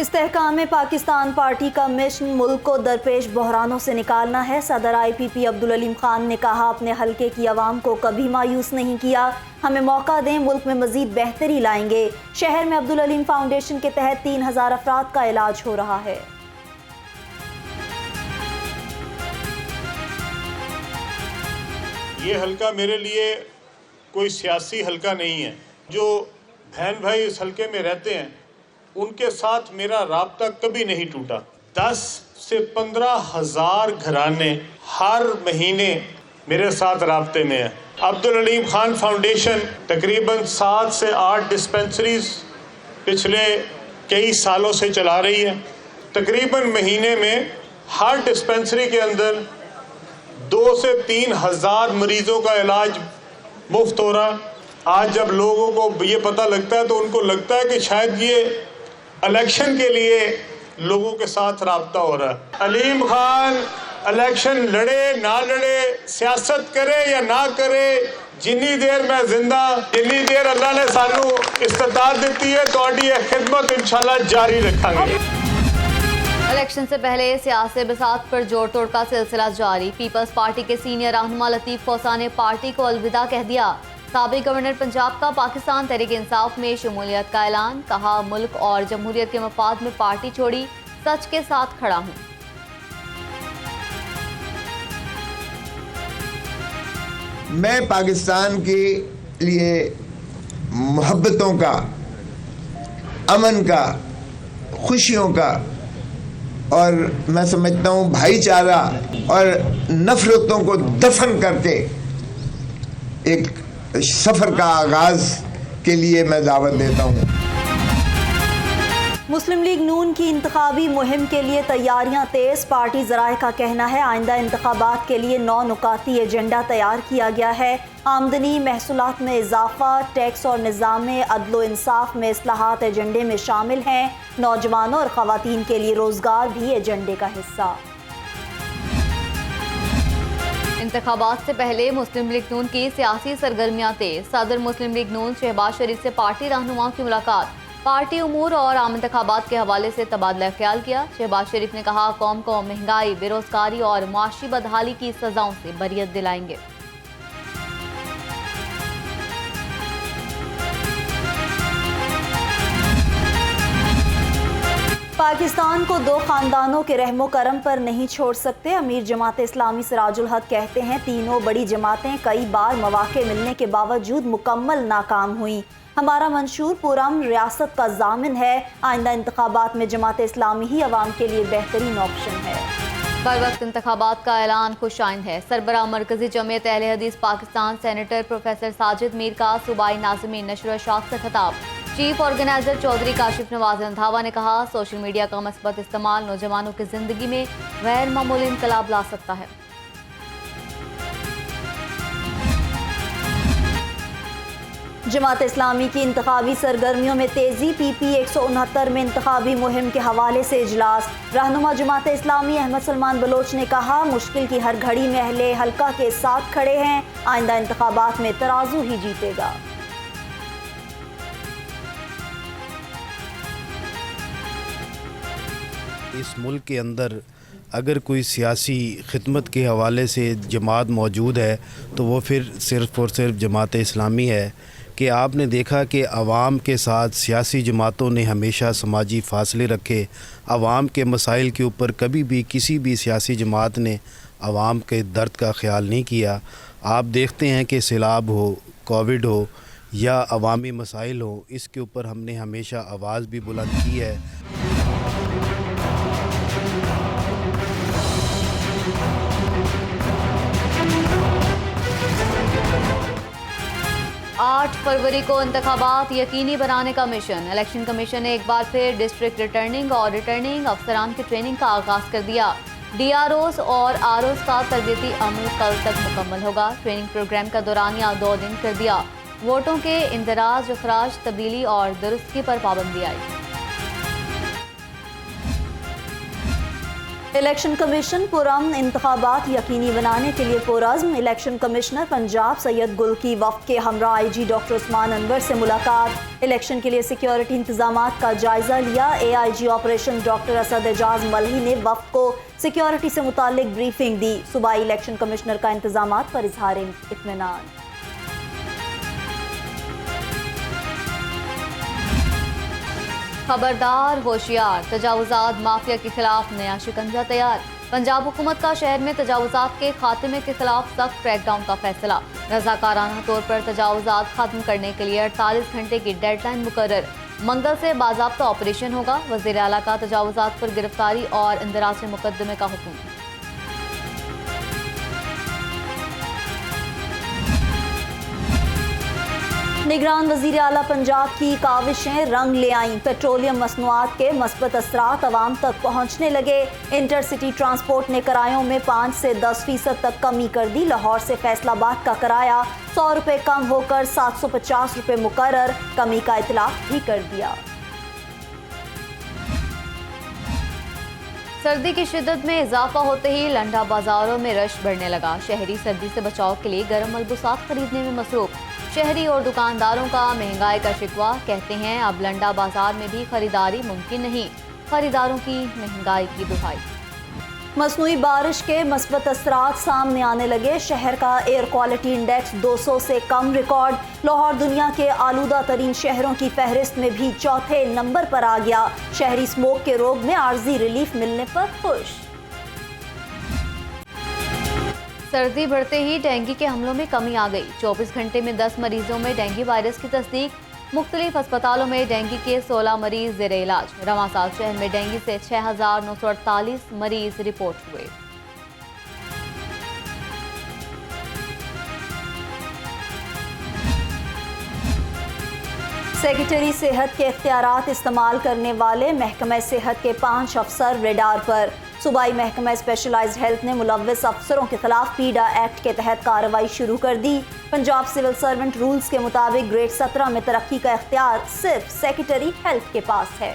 इस्तेहकाम Pakistan party का mission मुल्क को दरपेश बहरानों से निकालना है। सदर IPP अब्दुल अलीम खान ने कहा, अपने हल्के की आवाम को कभी मायूस नहीं किया, हमें मौका दें, मुल्क में मजीद बेहतरी लाएंगे। शहर में अब्दुल अलीम फाउंडेशन के तहत 3000 अफराद का इलाज हो रहा है। ये हल्का मेरे लिए कोई सियासी हल्का नहीं है। जो बहन भाई इस हल्के में रहते हैं उनके साथ मेरा राब्ता कभी नहीं टूटा। 10 से 15 हज़ार घराने हर महीने मेरे साथ राब्ते में हैं। अब्दुल अलीम खान फाउंडेशन तकरीबन 7 से 8 डिस्पेंसरीज पिछले कई सालों से चला रही है। तकरीबन महीने में हर डिस्पेंसरी के अंदर 2 से 3 हज़ार मरीजों का इलाज मुफ्त हो रहा है। आज जब लोगों को ये पता लगता है तो उनको लगता है कि शायद ये इलेक्शन के लिए लोगों के साथ राब्ता हो रहा है। अलीम खान इलेक्शन लड़े ना लड़े, सियासत करे या ना करे, जिन्नी देर मैं जिंदा, जिन्नी देर अल्लाह ने सानू इस्तिताअत दी है, तो खिदमत इंशाल्लाह जारी रखेंगे। इलेक्शन से पहले सियासी बिसात पर जोड़ तोड़ का सिलसिला जारी। पीपल्स पार्टी के सीनियर रहनुमा लतीफ खोसा ने पार्टी को अलविदा कह दिया। साबिक गवर्नर पंजाब का पाकिस्तान तहरीक इंसाफ में शमूलियत का ऐलान। कहा, मुल्क और जमहूरियत के मफाद में पार्टी छोड़ी, सच के साथ खड़ा हूँ। मैं पाकिस्तान के लिए मोहब्बतों का, अमन का, खुशियों का और मैं समझता हूँ भाईचारा और नफरतों को दफन करके एक सफर का आगाज के लिए मैं दावत देता हूँ। मुस्लिम लीग नून की इंतखाबी मुहिम के लिए तैयारियां तेज। पार्टी ज़राए का कहना है, आइंदा इंतखाबात के लिए 9 नुकाती एजेंडा तैयार किया गया है। आमदनी महसूलात में इजाफा, टैक्स और निज़ाम अदलो इंसाफ में इस्लाहात एजेंडे में शामिल हैं। नौजवानों और ख़वातीन के लिए रोज़गार भी एजेंडे का हिस्सा। इंतखाबात से पहले मुस्लिम लीग नून की सियासी सरगर्मियां तेज। सदर मुस्लिम लीग नून शहबाज शरीफ से पार्टी रहनुमाओं की मुलाकात। पार्टी उमूर और आम इंतखाबात के हवाले से तबादला ख्याल किया। शहबाज शरीफ ने कहा, कौम को महंगाई, बेरोजगारी और मुआशी बदहाली की सजाओं से बरियत दिलाएंगे। पाकिस्तान को 2 खानदानों के रहमो करम पर नहीं छोड़ सकते। अमीर जमात इस्लामी सिराजुल हक कहते हैं, तीनों बड़ी जमातें कई बार मौके मिलने के बावजूद मुकम्मल नाकाम हुई। हमारा मंशूर पुरअमन रियासत का जामिन है। आइंदा इंतखाबात में जमात इस्लामी ही अवाम के लिए बेहतरीन ऑप्शन है। बर वक्त इंतखाबात का ऐलान खुशाइंद है। सरबराह मरकजी जमीयत अहले हदीस पाकिस्तान सेनेटर प्रोफेसर साजिद मीर का सूबाई नाज़मीन नशर अशात से खिताब। चीफ ऑर्गेनाइजर चौधरी काशिफ नवाज रंधावा ने कहा, सोशल मीडिया का मस्बत इस्तेमाल नौजवानों की जिंदगी में गैर मामूली इनकलाब ला सकता है। जमात इस्लामी की इंतखाबी सरगर्मियों में तेजी। PP 169 में इंतखाबी मुहिम के हवाले से इजलास। रहनुमा जमात इस्लामी अहमद सलमान बलोच ने कहा, मुश्किल की हर घड़ी में अहले हल्का के साथ खड़े हैं। आइंदा इंतखाबात में तराजू ही जीतेगा। इस मुल्क के अंदर अगर कोई सियासी खिदमत के हवाले से जमात मौजूद है तो वो फिर सिर्फ़ और सिर्फ जमात इस्लामी है। कि आपने देखा कि आवाम के साथ सियासी जमातों ने हमेशा समाजी फासले रखे। आवाम के मसाइल के ऊपर कभी भी किसी भी सियासी जमात ने आवाम के दर्द का ख्याल नहीं किया। आप देखते हैं कि सैलाब हो, कोविड हो या अवामी मसाइल हो, इसके ऊपर हमने हमेशा आवाज़ भी बुलंद की है। 8 फरवरी को इंतखाबात यकीनी बनाने का मिशन। इलेक्शन कमीशन ने एक बार फिर डिस्ट्रिक्ट रिटर्निंग और रिटर्निंग अफसरान की ट्रेनिंग का आगाज़ कर दिया। DROs और ROs का तरबियती अमल कल तक मुकम्मल होगा। ट्रेनिंग प्रोग्राम का दौरानिया 2 दिन कर दिया। वोटों के इंदराज, अखराज, तब्दीली और दुरुस्तगी पर पाबंदी आई। इलेक्शन कमीशन पुरअमन इंतखाबात यकीनी बनाने के लिए पुरअज़्म। इलेक्शन कमिश्नर पंजाब सैयद गुल की वफ़द के हमरा IG डॉक्टर उस्मान अनवर से मुलाकात। इलेक्शन के लिए सिक्योरिटी इंतजामात का जायजा लिया। AIG operation doctor Asad Ejaz Malhi ने वफ़द को सिक्योरिटी से मुतालिक ब्रीफिंग दी। सूबाई इलेक्शन कमिश्नर का इंतजामात पर इजहार इत्मीनान। खबरदार होशियार, तजावुजात माफिया के खिलाफ नया शिकंजा तैयार। पंजाब हुकूमत का शहर में तजावुजात के खात्मे के खिलाफ सख्त क्रैकडाउन का फैसला। रजाकाराना तौर पर तजावुजात खत्म करने के लिए 48 घंटे की डेडलाइन मुकर्रर। मंगल से बाज़ाब्ता ऑपरेशन होगा। वज़ीर आला का तजावुजात पर गिरफ्तारी और इंदराज मुकदमे का हुक्म। निगरान वज़ीर आला पंजाब की काविशें रंग ले आईं। पेट्रोलियम मसनूआत के मस्बत असरात अवाम तक पहुँचने लगे। इंटरसिटी ट्रांसपोर्ट ने किरायों में 5 से 10% तक कमी कर दी। लाहौर से फैसलाबाद का किराया 100 रुपये कम होकर 750 रुपये मुकर्रर। कमी का इतलाक भी कर दिया। सर्दी की शिद्दत में इजाफा होते ही लंडा बाजारों में रश बढ़ने लगा। शहरी सर्दी से बचाव के लिए गर्म मलबूसात खरीदने में मसरूफ। शहरी और दुकानदारों का महंगाई का शिकवा। कहते हैं अब लंडा बाजार में भी खरीदारी मुमकिन नहीं। खरीदारों की महंगाई की दुहाई। मसनूई बारिश के मस्बत असरात सामने आने लगे। शहर का एयर क्वालिटी इंडेक्स 200 से कम रिकॉर्ड। लाहौर दुनिया के आलूदा तरीन शहरों की फहरिस्त में भी चौथे नंबर पर आ गया। शहरी स्मोक के रोग में आर्जी रिलीफ मिलने पर खुश। सर्दी बढ़ते ही डेंगू के हमलों में कमी आ गई। 24 घंटे में 10 मरीजों में डेंगू वायरस की तस्दीक। मुख्तलिफ अस्पतालों में डेंगू के 16 मरीज ज़ेर इलाज। रवासाल शहर में डेंगू से 6,948 मरीज रिपोर्ट हुए। सेक्रेटरी सेहत के इख्तियारात इस्तेमाल करने वाले महकमा सेहत के 5 अफसर रेडार पर। सूबाई महकमा स्पेशलाइज्ड हेल्थ ने मुलव्विस अफसरों के खिलाफ पीडा एक्ट के तहत कार्रवाई शुरू कर दी। पंजाब सिविल सर्वेंट रूल्स के मुताबिक ग्रेड 17 में तरक्की का इख्तियार सिर्फ सेक्रेटरी हेल्थ के पास है।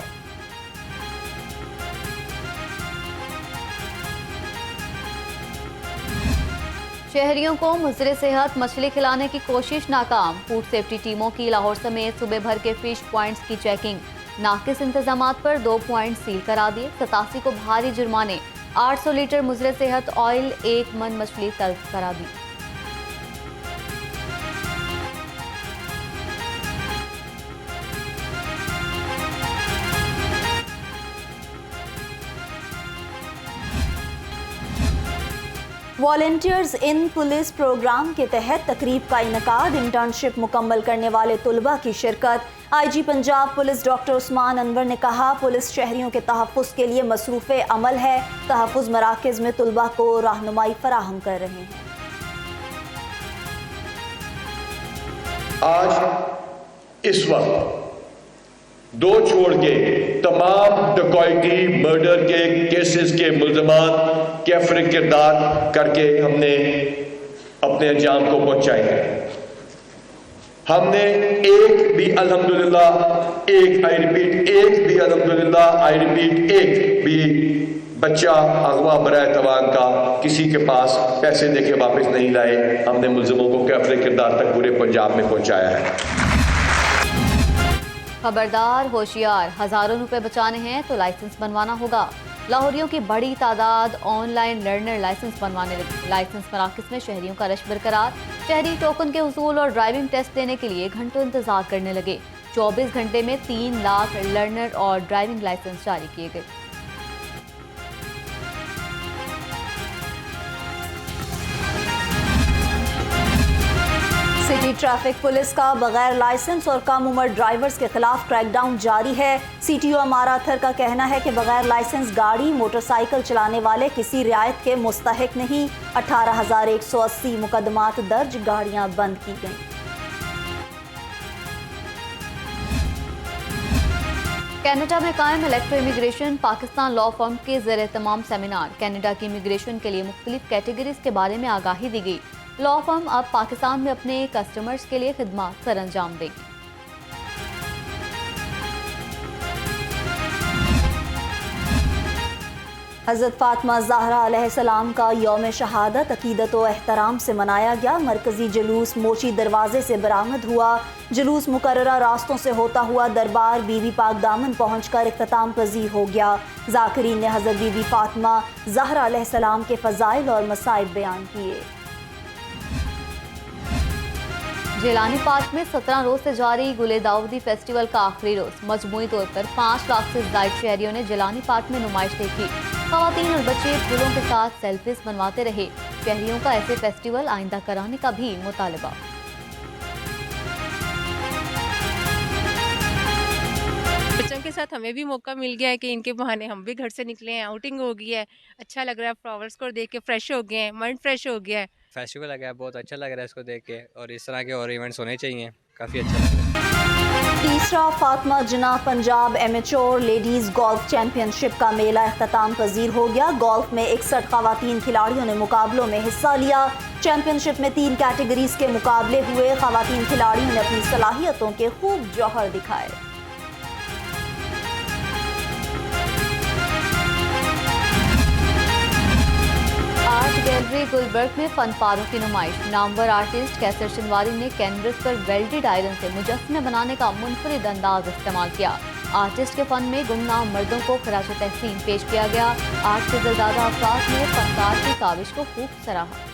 शहरियों को मुज़र सेहत मछली खिलाने की कोशिश नाकाम। फूड सेफ्टी टीमों की लाहौर समेत सूबे भर के फिश पॉइंट्स की चेकिंग। नाकिस इंतजामात पर 2 पॉइंट सील करा दिए। 87 को भारी जुर्माने। 800 लीटर मुज़र सेहत ऑयल 1 मन मछली तलब करा दी। वॉलंटियर्स इन पुलिस प्रोग्राम के तहत तकरीब का इनकाद। इंटर्नशिप मुकम्मल करने वाले तुलबा की शिरकत। IG Punjab police doctor Usman Anwar ने कहा, पुलिस शहरियों के तहफ़्फ़ुज़ के लिए मसरूफ़ अमल है। तहफ़्फ़ुज़ मराकज़ में तुलबा को रहनुमाई फराहम कर रहे हैं। आज इस वक्त 2 छोड़ के तमाम डकैती मर्डर के केसेस के मुल्ज़मान कैफर किरदार करके हमने अपने अंजाम को पहुंचाए। हमने एक भी अल्हम्दुलिल्लाह एक भी बच्चा अगवा बराए तवान का किसी के पास पैसे देके वापस नहीं लाए। हमने मुल्ज़िमों को कैफर किरदार तक पूरे पंजाब में पहुंचाया है। खबरदार होशियार, हजारों रुपए बचाने हैं तो लाइसेंस बनवाना होगा। लाहौरियों की बड़ी तादाद ऑनलाइन लर्नर लाइसेंस बनवाने लगी। लाइसेंस मराकज़ में शहरियों का रश बरकरार। शहरी टोकन के हुसूल और ड्राइविंग टेस्ट देने के लिए घंटों इंतजार करने लगे। 24 घंटे में 3 लाख लर्नर और ड्राइविंग लाइसेंस जारी किए गए। सिटी ट्रैफिक पुलिस का बगैर लाइसेंस और कम उम्र ड्राइवर्स के खिलाफ क्रैकडाउन जारी है। CTO अमारा थर का कहना है कि बगैर लाइसेंस गाड़ी मोटरसाइकिल चलाने वाले किसी रियायत के मुस्तहिक नहीं। 18,180 मुकदमात दर्ज, गाड़ियां बंद की गईं। कनाडा में कायम electro immigration Pakistan law firm के ज़ेर तमाम सेमिनार। कनाडा की इमिग्रेशन के लिए मुख्तलिफ कैटेगरीज के बारे में आगाही दी गई। लॉ फर्म अब पाकिस्तान में अपने कस्टमर्स के लिए खिदमत सर अंजाम देगी। हज़रत फ़ातिमा ज़हरा अलैहिस्सलाम का यौम शहादत अक़ीदत व एहतराम से मनाया गया। मरकज़ी जुलूस मोची दरवाज़े से बरामद हुआ। जुलूस मुकर्ररा रास्तों से होता हुआ दरबार बीबी पाक दामन पहुँच कर इख्तिताम पज़ीर हो गया। ज़ाकिरीन ने हज़रत बीबी फ़ातिमा ज़हरा अलैहिस्सलाम के फ़ज़ाइल और मसाइब बयान किए। जिलानी पार्क में 17 रोज से जारी गुले दाऊदी फेस्टिवल का आखिरी रोज मजमूई तौर पर 5 लाख से ज्यादा शहरियों ने जिलानी पार्क में नुमाइश देखी। खवातीन और बच्चे फूलों के साथ सेल्फीज बनवाते रहे। शहरियों का ऐसे फेस्टिवल आइंदा कराने का भी मुतालबा। बच्चों के साथ हमें भी मौका मिल गया है कि इनके बहाने हम भी घर से निकले हैं, आउटिंग हो गई है, अच्छा लग रहा है। फ्लावर्स को देख के फ्रेश हो गए हैं, माइंड फ्रेश हो गया है। फेस्टिवल लगा है, बहुत अच्छा लग रहा है इसको देख के, और इस तरह के और इवेंट्स होने चाहिए, काफ़ी अच्छा लग रहा है। तीसरा Fatima Jinnah Punjab amateur ladies golf championship का मेला इख्तिताम पज़ीर हो गया। गोल्फ में 61 खवातीन खिलाड़ियों ने मुकाबलों में हिस्सा लिया। चैंपियनशिप में 3 कैटेगरीज के मुकाबले हुए। खवातीन खिलाड़ियों ने अपनी सलाहियतों के खूब जौहर दिखाए। आज गैलरी गुलबर्ग में फन पारों की नुमाइश। नामवर आर्टिस्ट कैसर शिनवारी ने कैनवस पर वेल्डेड आयरन से मुजस्समे बनाने का मुनफरिद अंदाज इस्तेमाल किया। आर्टिस्ट के फन में गुमनाम मर्दों को खराज तहसीन पेश किया गया। 8 से ज्यादा अफराद ने फनकार की काविश को खूब सराहा।